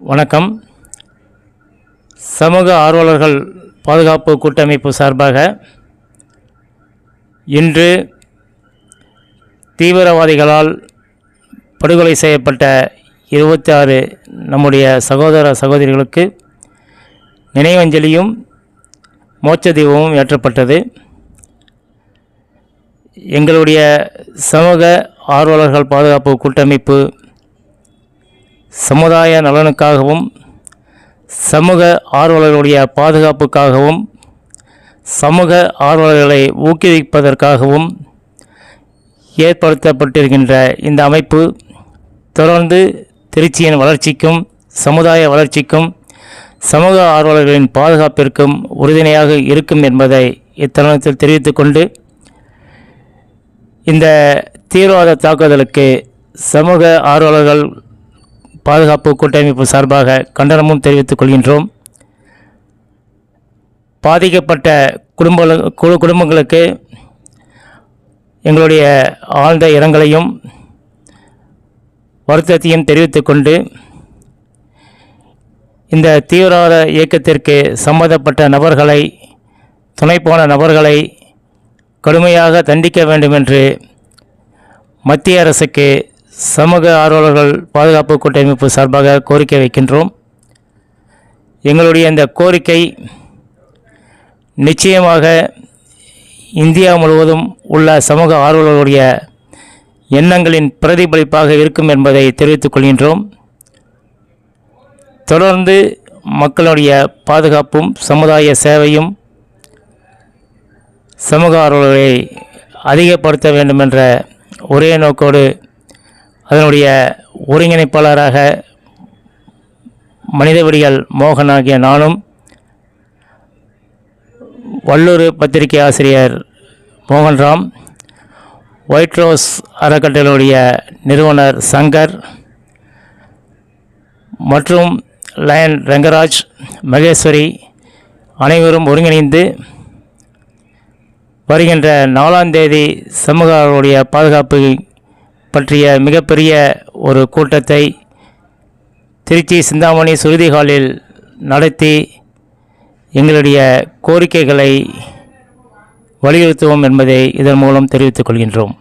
வணக்கம். சமூக ஆர்வலர்கள் பாதுகாப்பு கூட்டமைப்பு சார்பாக இன்று தீவிரவாதிகளால் படுகொலை செய்யப்பட்ட 26 நம்முடைய சகோதர சகோதரிகளுக்கு நினைவஞ்சலியும் மோட்ச தீபமும் ஏற்றப்பட்டது. எங்களுடைய சமூக ஆர்வலர்கள் பாதுகாப்பு கூட்டமைப்பு சமுதாய நலனுக்காகவும் சமூக ஆர்வலர்களுடைய பாதுகாப்புக்காகவும் சமூக ஆர்வலர்களை ஊக்குவிப்பதற்காகவும் ஏற்படுத்தப்பட்டிருக்கின்ற இந்த அமைப்பு தொடர்ந்து திருச்சியின் வளர்ச்சிக்கும் சமுதாய வளர்ச்சிக்கும் சமூக ஆர்வலர்களின் பாதுகாப்பிற்கும் உறுதுணையாக இருக்கும் என்பதை இத்தருணத்தில் தெரிவித்துக்கொண்டு, இந்த தீவிரவாத தாக்குதலுக்கு சமூக ஆர்வலர்கள் பாதுகாப்பு கூட்டமைப்பு சார்பாக கண்டனமும் தெரிவித்துக் கொள்கின்றோம். பாதிக்கப்பட்ட குடும்பங்களுக்கு எங்களுடைய ஆழ்ந்த இரங்கலையும் வருத்தத்தையும் தெரிவித்துக்கொண்டு, இந்த தீவிரவாத இயக்கத்திற்கு சம்பந்தப்பட்ட நபர்களை, துணைப்போன நபர்களை கடுமையாக தண்டிக்க வேண்டும் என்று மத்திய அரசுக்கு சமூக ஆர்வலர்கள் பாதுகாப்பு கூட்டமைப்பு சார்பாக கோரிக்கை வைக்கின்றோம். எங்களுடைய இந்த கோரிக்கை நிச்சயமாக இந்தியா முழுவதும் உள்ள சமூக ஆர்வலர்களுடைய எண்ணங்களின் பிரதிபலிப்பாக இருக்கும் என்பதை தெரிவித்துக் கொள்கின்றோம். தொடர்ந்து மக்களுடைய பாதுகாப்பும் சமுதாய சேவையும் சமூக ஆர்வலர்களை அதிகப்படுத்த வேண்டும் என்ற ஒரே நோக்கோடு அதனுடைய ஒருங்கிணைப்பாளராக மனிதவடிகள் மோகன் ஆகிய நானும், வள்ளூர் பத்திரிகை ஆசிரியர் மோகன்ராம், ஒயிட் ரோஸ் அறக்கட்டளையுடைய நிறுவனர் சங்கர் மற்றும் லயன் ரங்கராஜ், மகேஸ்வரி அனைவரும் ஒருங்கிணைந்து வருகின்ற 4ஆம் தேதி சமூகங்களுடைய பாதுகாப்பு பற்றிய மிகப்பெரிய ஒரு கூட்டத்தை திருச்சி சிந்தாமணி சுருதி ஹாலில் நடத்தி எங்களுடைய கோரிக்கைகளை வலியுறுத்துவோம் என்பதை இதன் மூலம் தெரிவித்துக் கொள்கின்றோம்.